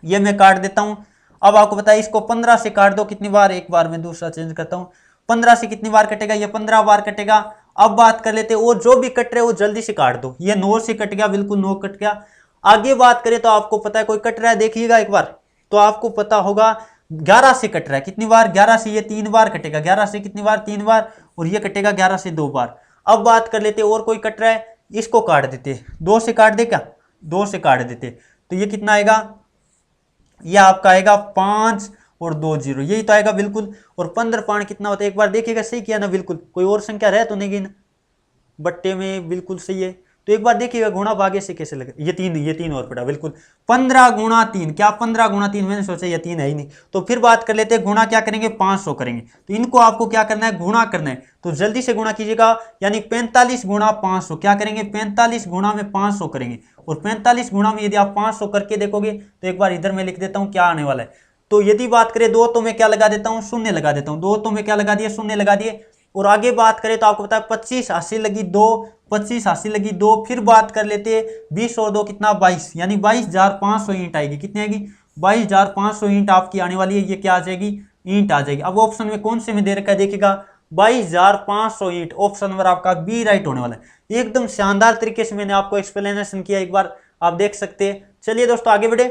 ये मैं काट देता हूं। अब आपको पता है इसको 15 से काट दो, कितनी बार, एक बार मैं दूसरा चेंज करता हूं, 15 से कितनी बार कटेगा, ये 15 बार कटेगा। अब बात कर लेते हैं, वो जो भी कट रहे वो जल्दी से काट दो, ये 9 से कट गया, बिल्कुल 9 कट गया। आगे बात करें तो आपको पता है कोई कट रहा है, देखिएगा एक बार, तो आपको पता होगा 11 से कट रहा है, कितनी बार, 11 से, ये 3 बार कटेगा, 11 से कितनी बार, 3 बार, और ये कटेगा 11 से 2 बार। अब बात कर लेते और कोई कट रहा है, इसको काट देते, 2 से काट दे क्या, 2 से काट देते, तो ये कितना आएगा, ये आपका आएगा 5 और 2 0, यही तो आएगा बिल्कुल। और 15 पाँच कितना होता है, एक बार देखिएगा, सही किया ना, बिल्कुल कोई और संख्या रह तो नहीं गई ना बट्टे में, बिल्कुल सही है। तो एक बार देखिएगा गुणा भागे से कैसे लगे, ये 3 और पड़ा, बिल्कुल 15 गुणा 3, क्या 15 गुणा 3, मैंने सोचा ये 3 है ही नहीं। तो फिर बात कर लेते हैं, गुणा क्या करेंगे, 500 करेंगे। तो इनको आपको क्या करना है, गुणा करना है, तो जल्दी से गुणा कीजिएगा, यानी 45 गुणा 500, क्या करेंगे, 45 गुणा में 500 करेंगे। और 45 गुणा में यदि आप 500 करके देखोगे, तो एक बार इधर मैं लिख देता हूं क्या आने वाला है। तो यदि बात करें 2, तो मैं क्या लगा देता हूं, शून्य लगा देता हूं, 2 तो मैं क्या लगा दिया, शून्य लगा दिए। और आगे बात करें तो आपको पता है 25 हासिल लगी 2, 25 हासिल लगी 2। फिर बात कर लेते 20 और 2 कितना, 22, यानी 22,500 ईंट आएगी, कितनी आएगी, 22,500 ईंट आपकी आने वाली है। ये क्या आ जाएगी, ईंट आ जाएगी। अब ऑप्शन में कौन से में दे रखा है, देखिएगा 22,500 ईंट, ऑप्शन नंबर आपका बी राइट होने वाला है। एकदम शानदार तरीके से मैंने आपको एक्सप्लेनेशन किया, एक बार आप देख सकते हैं। चलिए दोस्तों आगे बढ़े,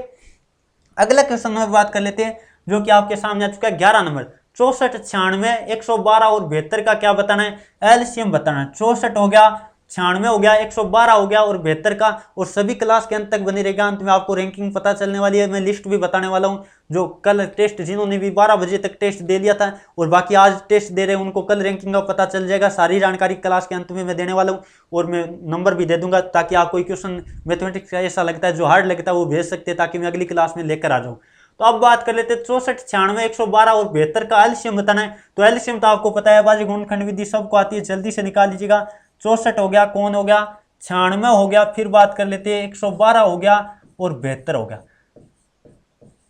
अगला क्वेश्चन में बात कर लेते हैं, जो कि आपके सामने आ चुका है 11 नंबर, 64, 96, 112 और 72 का क्या बताना है, एलसीएम बताना है। 64 हो गया, 96 हो गया, 112 हो गया और 72 का। और सभी क्लास के अंत तक बने रहेगा, अंत में आपको रैंकिंग पता चलने वाली है। मैं लिस्ट भी बताने वाला हूं, जो कल टेस्ट, जिन्होंने भी 12 बजे तक टेस्ट दे लिया था और बाकी आज टेस्ट दे रहे हैं, उनको कल रैंकिंग का पता चल जाएगा। सारी जानकारी क्लास के अंत में मैं देने वाला हूँ, और मैं नंबर भी दे दूंगा, ताकि आप कोई क्वेश्चन मैथमेटिक्स का ऐसा लगता है जो हार्ड लगता है वो भेज सकते हैं, ताकि मैं अगली क्लास में लेकर आ जाऊँ। तो अब बात कर लेते हैं 64, 96, 112 और 72 का एलसीएम बताना है। तो एलसीएम तो आपको पता है, बाजी गुणनखंड विधि सबको आती है, जल्दी से निकाल लीजिएगा। 64 हो गया, कौन हो गया, 96 हो गया, फिर बात कर लेते हैं 112 हो गया और 72 हो गया।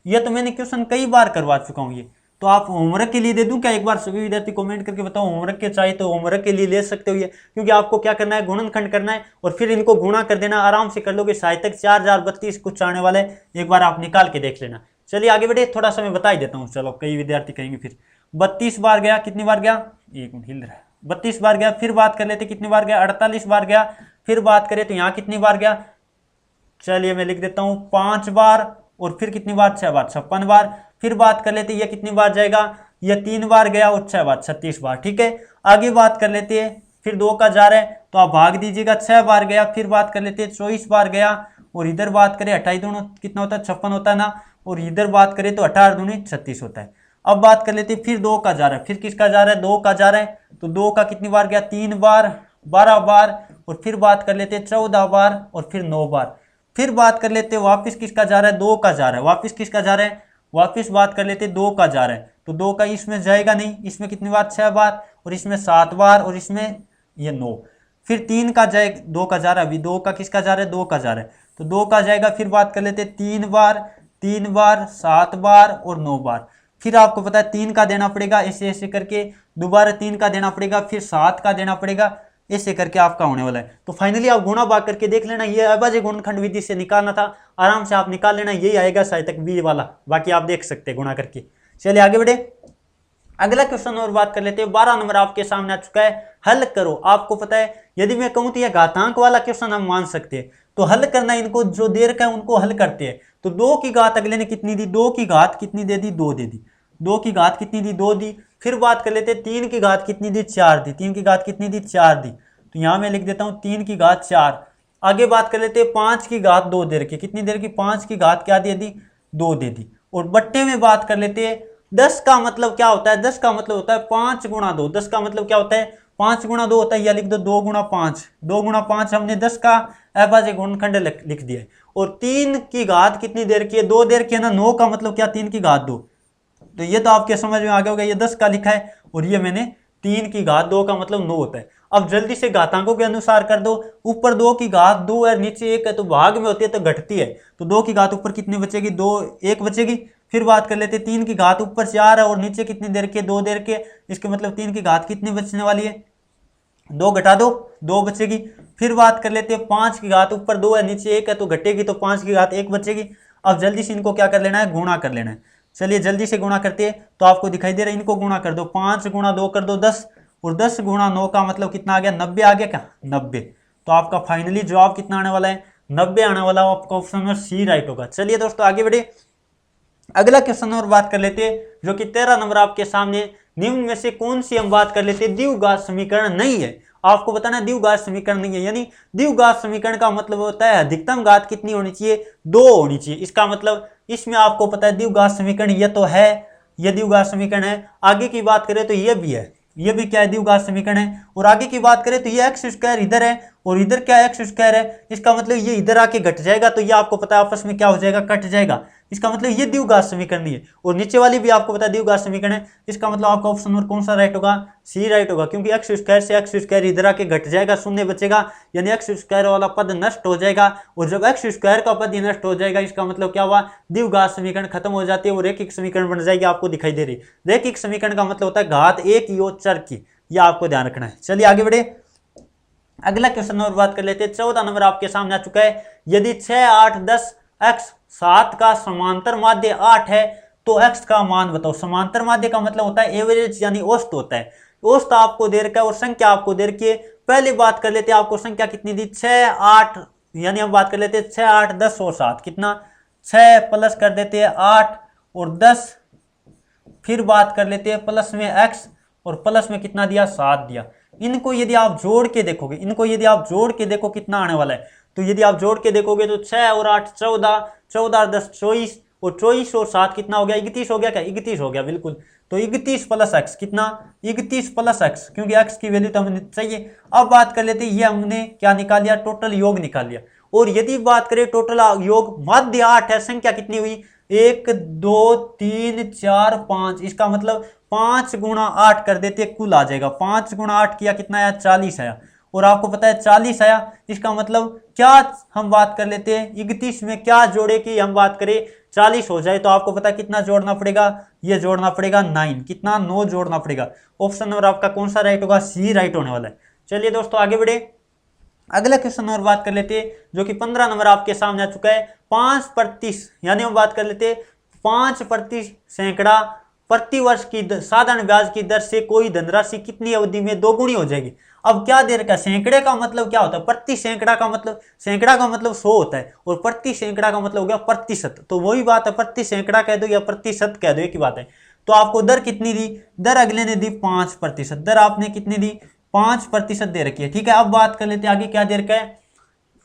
ये तो मैंने क्वेश्चन कई बार करवा चुका हूं। ये तो आप होमवर्क के लिए दे दूं क्या, एक बार सभी विद्यार्थी कमेंट करके बताओ, होमवर्क के चाहिए तो होमवर्क के लिए ले सकते हो ये, क्योंकि आपको क्या करना है, गुणनखंड करना है और फिर इनको गुणा कर देना, आराम से कर लोगे। साहित्यक 4032 कुछ आने वाले, एक बार आप निकाल के देख लेना। चलिए आगे बढ़े, थोड़ा सा मैं बता ही देता हूँ। चलो, कई विद्यार्थी कहेंगे फिर 32 बार गया, कितनी बार गया, एक मिनट हिल रहा है, 32 बार गया। फिर बात कर लेते कितनी बार गया, 48 बार गया। फिर बात करें तो यहाँ कितनी बार गया, चलिए मैं लिख देता हूँ 5 बार। और फिर कितनी बार, 6 बार, 56 बार। फिर बात कर लेते हैं ये कितनी बार जाएगा, ये 3 बार गया और 6 बार 36 बार। ठीक है, आगे बात कर लेते हैं, फिर 2 का जा रहा है तो आप भाग दीजिएगा, 6 बार गया। फिर बात कर लेते हैं 24 बार गया, और इधर बात करें 28 दूनी कितना होता है 56 होता है ना, और इधर बात करें तो 18 दूनी 36 होता है। अब बात कर लेते हैं फिर 2 का जा रहा है, फिर किसका जा रहा है 2 का जा रहा है, तो 2 का कितनी बार गया 3 बार 12 बार, और फिर बात कर लेते हैं 14 बार, और फिर 9 बार। फिर बात कर लेते हैं वापस किसका जा रहा है 2 का जा रहा है, वापस किसका जा रहा है, वापस बात कर लेते हैं 2 का जा रहा है, तो 2 का इसमें जाएगा नहीं, इसमें कितनी बार 6 बार, और इसमें 7 बार, और इसमें ये 9। फिर 3 का जाएगा, 2 का जा रहा है, अभी 2 का किसका जा रहा है 2 का जा रहा है, तो 2 का जाएगा। फिर बात कर लेते हैं 3 बार 7 बार और 9 बार। फिर आपको पता है 3 का देना पड़ेगा, ऐसे ऐसे करके दोबारा 3 का देना पड़ेगा, फिर 7 का देना पड़ेगा, ऐसे करके आपका होने वाला है। तो फाइनली आप गुणा भाग करके देख लेना, ये अभाज्य गुणनखंड विधि से निकालना था, आराम से आप निकाल लेना, यही आएगा सार्थक बी वाला, बाकी आप देख सकते हैं गुणा करके। चलिए आगे बढ़े, अगला क्वेश्चन और बात कर लेते हैं। 12 नंबर आपके सामने आ चुका है, हल करो। आपको पता है यदि मैं कहूं तो यह घातांक वाला क्वेश्चन हम मान सकते हैं, तो हल करना, इनको जो दे रखा है उनको हल करते हैं। तो 2 की घात अगले ने कितनी दी, 2 की घात कितनी दे दी 2 दे दी, 2 की घात कितनी दी 2 दी। फिर बात कर लेते हैं 3 की घात कितनी दी 4 दी, 3 की घात कितनी दी 4 दी, तो यहां मैं लिख देता हूं 3 की घात 4। आगे बात कर लेते हैं 5 की घात 2 दे रखी, कितनी देर की 5 की घात क्या दे दी 2 दे दी। और बट्टे में बात कर लेते हैं 10 का मतलब क्या होता है, 10 का मतलब होता है 5 गुणा 2, 10 का मतलब क्या होता है 5 गुणा 2 होता है, या लिख दो 2 गुणा 5, 2 गुणा 5 हमने 10 का अभाज्य गुणनखंड लिख दिया है। और 3 की घात कितनी देर की है 2 देर की है ना, 9 का मतलब क्या 3 की घात 2, तो ये तो आपके समझ में आ गया होगा, ये 10 का लिखा है और ये मैंने 3 की घात 2 का मतलब 9 होता है। अब जल्दी से घातांकों के अनुसार कर दो, ऊपर 2 की घात 2 है, नीचे 1 है, तो भाग में होती है तो घटती है, तो 2 की घात ऊपर कितनी बचेगी 2 1 बचेगी। फिर बात कर लेते हैं 3 की घात ऊपर 4 है और नीचे कितनी देर के 2 देर के, इसके मतलब 3 की घात कितनी बचने वाली है 2 घटा दो 2 बचेगी। फिर बात कर लेते हैं 5 की घात ऊपर 2 है नीचे 1 है तो घटेगी, तो 5 की घात 1 बचेगी। अब जल्दी से इनको क्या कर लेना है गुणा कर लेना है। चलिए जल्दी से गुणा करते हैं, तो आपको दिखाई दे रहा है, इनको गुणा कर दो, 5 गुणा 2 कर दो 10, और 10 गुणा 9 का मतलब कितना आ गया 90 आ गया क्या 90। तो आपका फाइनली जवाब कितना आने वाला है 90 आने वाला, आपका ऑप्शन नंबर सी राइट होगा। चलिए दोस्तों आगे बढ़े, अगला क्वेश्चन और बात कर लेते हैं, जो कि 13 नंबर आपके सामने, निम्न में से कौन सी हम बात कर लेते हैं द्विघात समीकरण नहीं है। आपको बताना द्विघात समीकरण नहीं है, यानी द्विघात समीकरण का मतलब होता है अधिकतम घात कितनी होनी चाहिए 2 होनी चाहिए। इसका मतलब इसमें आपको पता है द्विघात समीकरण ये तो है, ये द्विघात समीकरण है। आगे की बात करें तो ये भी है, ये भी क्या है द्विघात समीकरण है। और आगे की बात करें तो ये एक्स स्क्वायर इधर है और इधर क्या एक्स स्क्वायर है, इसका मतलब ये इधर आके घट जाएगा, तो ये आपको पता है आपस में क्या हो जाएगा कट जाएगा, इसका मतलब ये द्विघात समीकरण नहीं है। और नीचे वाली भी आपको पता है द्विघात समीकरण है, इसका मतलब आपका ऑप्शन नंबर कौन सा राइट होगा सी राइट होगा, क्योंकि एक्स स्क्वायर से एक्स स्क्वायर इधर आके घट जाएगा, शून्य बचेगा, यानी एक्स स्क्वायर वाला पद नष्ट हो जाएगा। और जब एक्स स्क्वायर का पद नष्ट हो जाएगा इसका मतलब क्या हुआ द्विघात समीकरण खत्म हो जाती है और रैखिक समीकरण बन जाएगी, आपको दिखाई दे रही। रैखिक समीकरण का मतलब होता है घात एक की और चर की, यह आपको ध्यान रखना है। चलिए आगे बढ़े, अगला क्वेश्चन और बात कर लेते हैं। 14 नंबर आपके सामने आ चुका है, यदि 6 8 10 x 7 का समांतर माध्य 8 है तो x का मान बताओ। समांतर माध्य का मतलब होता है एवरेज, यानी औसत होता है। औसत आपको दे रखा है और संख्या आपको दे रखी है। पहले बात कर लेते हैं, आपको संख्या कितनी दी 6 8, यानी हम बात कर लेते हैं 6 8 10 और 7 कितना 6 प्लस कर देते हैं 8 और 10, फिर बात कर लेते हैं प्लस में x और प्लस में कितना दिया 7 दिया। इनको यदि आप जोड़ के देखोगे, इनको यदि आप जोड़ के देखो कितना आने वाला है, तो यदि आप जोड़ के देखोगे तो 6 और 8 14, 14 और 10 24, और 24 और 7 कितना हो गया 31 हो गया क्या 31 हो गया बिल्कुल। तो 31 प्लस एक्स कितना 31 प्लस एक्स, क्योंकि एक्स की वैल्यू तो हमें चाहिए। अब बात कर लेते हैं, ये हमने क्या निकाल लिया टोटल योग निकाल लिया। और यदि बात करें टोटल योग माध्य 8 है, संख्या कितनी हुई 1 2 3 4 5, इसका मतलब 5 गुणा 8 कर देते कुल आ जाएगा। 5 गुणा 8 किया कितना आया 40 आया, और आपको पता है 40 आया, इसका मतलब क्या हम बात कर लेते हैं 31 में क्या जोड़े की हम बात करें 40 हो जाए, तो आपको पता है कितना जोड़ना पड़ेगा, ये जोड़ना पड़ेगा 9, कितना 9 जोड़ना पड़ेगा। ऑप्शन नंबर आपका कौन सा राइट होगा सी राइट होने वाला है। चलिए दोस्तों आगे बढ़े, अगला क्वेश्चन और बात कर लेते हैं, जो कि 15 नंबर आपके सामने आ चुका है। 5% यानी हम बात कर लेते हैं 5% सैकड़ा प्रति वर्ष की साधारण ब्याज की दर से कोई धनराशि कितनी अवधि में दोगुनी हो जाएगी। अब क्या दे रखा है, सैकड़े का मतलब क्या होता है, प्रति सैकड़ा का मतलब, सैकड़ा का मतलब 100 होता है और प्रति सैकड़ा का मतलब हो गया प्रतिशत। तो वही बात है, प्रति सैकड़ा कह दो या प्रतिशत कह दो, एक ही बात है। तो आपको दर कितनी दी, दर अगले ने दी 5%, दर आपने कितनी दी 5% दे रखी है, ठीक है। अब बात कर लेते हैं आगे क्या दे रखा है,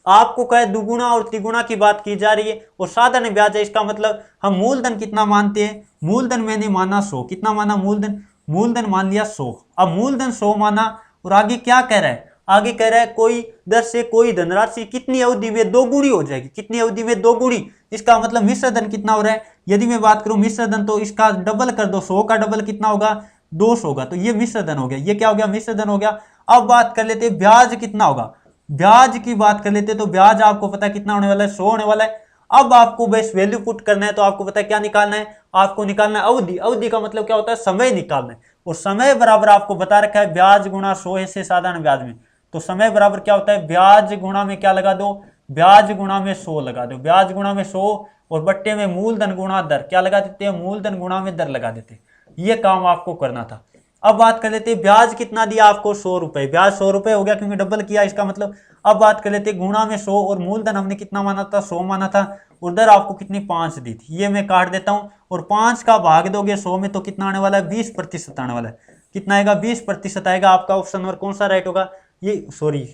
आपको कहे दुगुना और तिगुना की बात की जा रही है और साधारण ब्याज है, इसका मतलब हम मूलधन कितना मानते हैं, मूलधन मैंने माना 100, कितना माना मूलधन, मूलधन मान लिया 100। अब मूलधन 100 माना और आगे क्या कह रहा है, आगे कह रहा है कोई दर से कोई धनराशि कितनी अवधि में दोगुनी हो जाएगी, कितनी अवधि में दोगुनी, इसका मतलब मिश्र धन कितना हो रहा है, यदि मैं बात करूं मिश्र धन तो इसका डबल कर दो, 100 का डबल कितना होगा 200 होगा, तो ये मिश्र धन हो गया, ये क्या हो गया मिश्र धन हो गया। अब बात कर लेते हैं ब्याज कितना होगा, ब्याज की बात कर लेते तो ब्याज आपको पता है कितना होने वाला है 100 होने वाला है। अब आपको बेस वैल्यू पुट करना है तो आपको पता है क्या निकालना है, आपको निकालना है अवधि, अवधि का मतलब क्या होता है समय निकालना है और समय बराबर आपको बता रखा है ब्याज गुणा 100 से साधारण ब्याज में। तो समय बराबर क्या होता है, ब्याज गुणा में क्या लगा दो, ब्याज गुणा में 100 लगा दो, ब्याज गुणा में 100 और बट्टे में मूलधन गुणा दर, क्या लगा देते हैं मूलधन गुणा में दर लगा देते, ये काम आपको करना था। अब बात कर लेते हैं ब्याज कितना दिया आपको 100 रुपए, ब्याज 100 रुपए हो गया क्योंकि डबल किया इसका मतलब। अब बात कर लेते हैं गुणा में 100 और मूलधन हमने कितना माना था 100 माना था और दर आपको कितनी 5 दी थी, ये मैं काट देता हूं और 5 का भाग दोगे 100 में तो कितना आने वाला है 20% आने वाला है, कितना आएगा 20% आएगा। आपका ऑप्शन नंबर कौन सा राइट होगा, ये सॉरी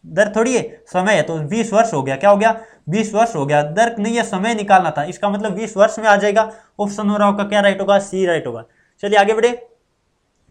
दर थोड़ी है समय है, तो 20 वर्ष हो गया, क्या हो गया 20 वर्ष हो गया, दर नहीं है समय निकालना था, इसका मतलब 20 वर्ष में आ जाएगा। ऑप्शन नंबर आपका क्या राइट होगा, सी राइट होगा। चलिए आगे बढ़े,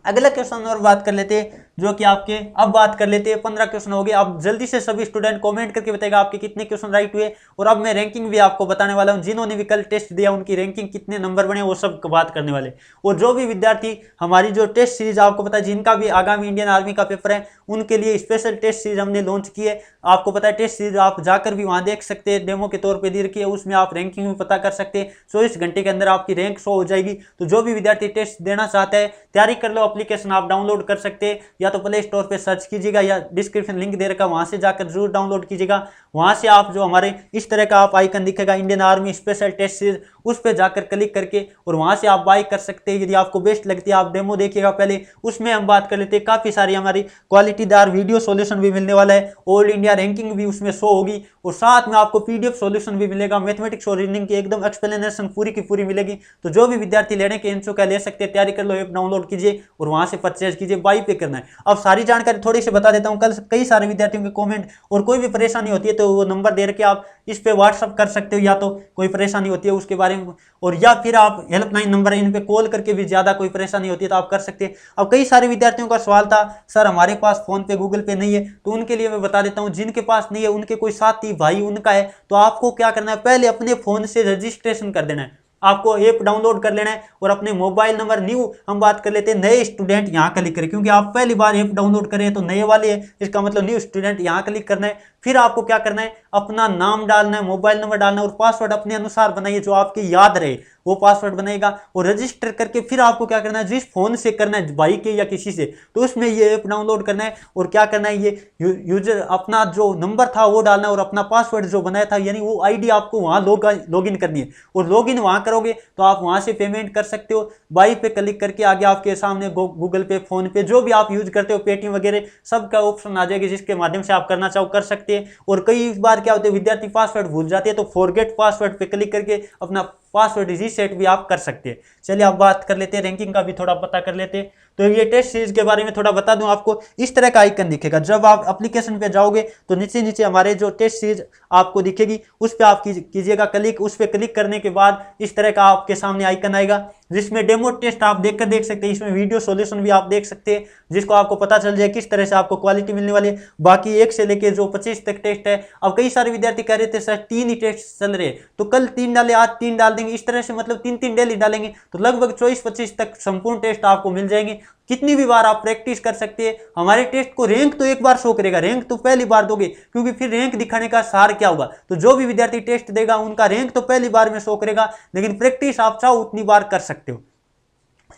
अगला क्वेश्चन और बात कर लेते हैं जो कि आपके, अब बात कर लेते हैं 15 क्वेश्चन हो गए। अब जल्दी से सभी स्टूडेंट कमेंट करके बताएगा आपके कितने क्वेश्चन राइट हुए और अब मैं रैंकिंग भी आपको बताने वाला हूं, जिन्होंने भी कल टेस्ट दिया उनकी रैंकिंग कितने नंबर बने वो सब बात करने वाले। और जो भी विद्यार्थी हमारी जो टेस्ट सीरीज आपको पता है जिनका भी आगामी इंडियन आर्मी का पेपर है उनके लिए स्पेशल टेस्ट सीरीज हमने लॉन्च की है। आपको पता है टेस्ट सीरीज आप जाकर भी वहां देख सकते हैं, डेमो के तौर पर दी रखी है, उसमें आप रैंकिंग भी पता कर सकते हैं, 24 घंटे के अंदर आपकी रैंक शो हो जाएगी। तो जो भी विद्यार्थी टेस्ट देना चाहता है तैयारी कर लो, एप्लीकेशन आप डाउनलोड कर सकते हैं, या तो प्ले स्टोर पे सर्च कीजिएगा या डिस्क्रिप्शन लिंक दे रखा वहां से जाकर जरूर डाउनलोड कीजिएगा। वहां से आप जो हमारे इस तरह का आप आइकन दिखेगा Indian army special test series, उस पर जाकर क्लिक करके और वहां से आप बाय कर सकते हैं। यदि आपको बेस्ट लगती है आप डेमो देखिएगा पहले, उसमें हम बात कर लेते हैं, काफी सारी हमारी क्वालिटीदार वीडियो सॉल्यूशन भी मिलने वाला है, ऑल इंडिया रैंकिंग भी उसमें शो होगी और साथ में आपको पीडीएफ सॉल्यूशन भी मिलेगा, मैथमेटिक्स और रीजनिंग की एकदम एक्सप्लेनेशन पूरी की पूरी मिलेगी। तो जो भी विद्यार्थी लेने के इच्छुक है ले सकते हैं, तैयारी कर लो, ऐप डाउनलोड कीजिए और वहां से परचेज कीजिए, बाई पे करना है। अब सारी जानकारी थोड़ी सी बता देता हूं, कल कई सारे विद्यार्थियों के कमेंट और कोई भी परेशानी होती है तो वो नंबर दे रखे आप इस पे व्हाट्सअप कर सकते हो, या तो कोई परेशानी होती है उसके बारे में, और या फिर आप हेल्पलाइन नंबर है इन पे कॉल करके भी ज्यादा कोई परेशानी होती है तो आप कर सकते हैं। अब कई सारे विद्यार्थियों का सवाल था सर हमारे पास फोन पे गूगल पे नहीं है, तो उनके लिए मैं बता देता हूं, जिनके पास नहीं है उनके कोई साथी भाई उनका है तो आपको क्या करना है, पहले अपने फोन से रजिस्ट्रेशन कर देना है, आपको ऐप डाउनलोड कर लेना है और अपने मोबाइल नंबर न्यू, हम बात कर लेते हैं नए स्टूडेंट, यहां क्लिक करें क्योंकि आप पहली बार ऐप डाउनलोड करें तो नए वाले हैं, इसका मतलब न्यू स्टूडेंट, यहां क्लिक करना है। फिर आपको क्या करना है, अपना नाम डालना है, मोबाइल नंबर डालना है और पासवर्ड अपने अनुसार बनाइए जो आपकी याद रहे, वो पासवर्ड बनेगा और रजिस्टर करके फिर आपको क्या करना है, जिस फोन से करना है भाई के या किसी से, तो उसमें ये ऐप डाउनलोड करना है और क्या करना है, ये यूजर अपना जो नंबर था वो डालना है और अपना पासवर्ड जो बनाया था यानी वो आईडी आपको वहां लॉगिन करनी है और लॉगिन वहां करोगे तो आप वहां से पेमेंट कर सकते हो। बाई पे क्लिक करके आगे आपके सामने गूगल पे, फोन पे, जो भी आप यूज करते हो, पेटीएम वगैरह सबका ऑप्शन आ जाएगा जिसके माध्यम से आप करना चाहो कर सकते हैं। और कई बार क्या होते हैं विद्यार्थी पासवर्ड भूल जाते हैं तो फॉरगेट पासवर्ड पे क्लिक करके अपना पासवर्ड रीसेट भी आप कर सकते हैं। चलिए आप बात कर लेते हैं रैंकिंग का भी थोड़ा पता कर लेते हैं। तो ये टेस्ट सीरीज के बारे में थोड़ा बता दूं आपको, इस तरह का आइकन दिखेगा जब आप एप्लीकेशन पे जाओगे तो नीचे नीचे हमारे जो टेस्ट सीरीज आपको दिखेगी उस पर आप कीजिएगा क्लिक, उस पर क्लिक करने के बाद इस तरह का आपके सामने आइकन आएगा जिसमें डेमो टेस्ट आप देख सकते हैं, इसमें वीडियो सॉल्यूशन भी आप देख सकते हैं जिसको आपको पता चल जाए किस तरह से आपको क्वालिटी मिलने वाली है। बाकी 1 से लेके जो 25 तक टेस्ट है। अब कई सारे विद्यार्थी कह रहे थे सर 3 ही टेस्ट चल रहे हैं तो कल 3 डाले आज 3 डाल देंगे, इस तरह से मतलब 3 डेली डालेंगे तो लगभग 24-25 तक संपूर्ण टेस्ट आपको मिल जाएंगे। कितनी भी बार आप प्रैक्टिस कर सकते हैं। हमारे टेस्ट को रैंक तो एक बार शो करेगा, रैंक तो पहली बार दोगे क्योंकि फिर रैंक दिखाने का सार क्या होगा, तो जो भी विद्यार्थी टेस्ट देगा उनका रैंक तो पहली बार में शो करेगा लेकिन प्रैक्टिस आप चाहो उतनी बार कर सकते हो।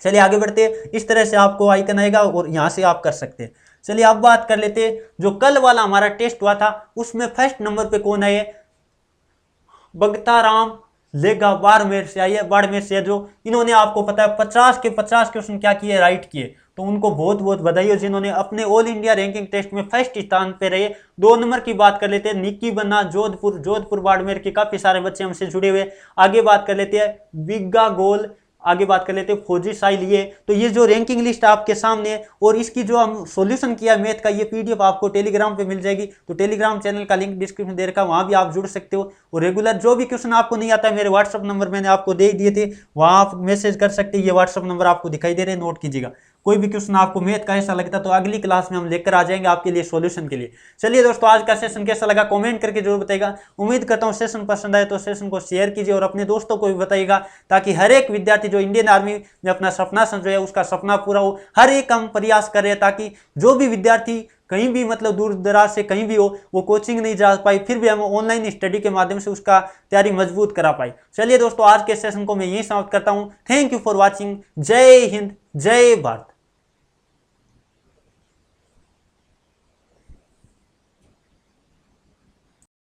चलिए आगे बढ़ते हैं, इस तरह से आपको आइकन आएगा और यहां से आप कर सकते हैं। चलिए अब बात कर लेते हैं जो कल वाला हमारा टेस्ट हुआ था उसमें फर्स्ट नंबर पे कौन है, बगताराम लेगा बाड़मेर से आई है, बाड़मेर से, जो इन्होंने आपको पता है 50 के 50 क्वेश्चन क्या किए, राइट किए। तो उनको बहुत बहुत बधाई हो जिन्होंने अपने ऑल इंडिया रैंकिंग टेस्ट में फर्स्ट स्थान पे रहे। 2 नंबर की बात कर लेते हैं, निक्की बन्ना जोधपुर बाड़मेर के काफी सारे बच्चे हमसे जुड़े हुए। आगे बात कर लेते हैं बिग्गा गोल, आगे बात कर लेते हैं फौजी साहिल। ये तो ये जो रैंकिंग लिस्ट आपके सामने है, और इसकी जो हम सॉल्यूशन किया मैथ का, ये पीडीएफ आपको टेलीग्राम पे मिल जाएगी। तो टेलीग्राम चैनल का लिंक डिस्क्रिप्शन दे रखा है, वहां भी आप जुड़ सकते हो। और रेगुलर जो भी क्वेश्चन आपको नहीं आता है, मेरे व्हाट्सअप नंबर मैंने आपको दे दिए थे, वहां आप मैसेज कर सकते हैं। ये व्हाट्सअप नंबर आपको दिखाई दे रहे हैं, नोट कीजिएगा। कोई भी क्वेश्चन आपको मैथ का ऐसा लगता तो अगली क्लास में हम लेकर आ जाएंगे आपके लिए सॉल्यूशन के लिए। चलिए दोस्तों, आज का सेशन कैसा लगा कमेंट करके जरूर बताइएगा। उम्मीद करता हूं सेशन पसंद आए तो सेशन को शेयर कीजिए और अपने दोस्तों को भी बताइएगा, ताकि हर एक विद्यार्थी जो इंडियन आर्मी में अपना सपना समझे, उसका सपना पूरा हो। हर एक हम प्रयास कर रहे हैं ताकि जो भी विद्यार्थी कहीं भी मतलब दूर दराज से कहीं भी हो, वो कोचिंग नहीं जा पाई, फिर भी हम ऑनलाइन स्टडी के माध्यम से उसका तैयारी मजबूत करा पाए। चलिए दोस्तों, आज के सेशन को मैं यही समाप्त करता हूं। Thank you for watching. जय हिंद, जय भारत।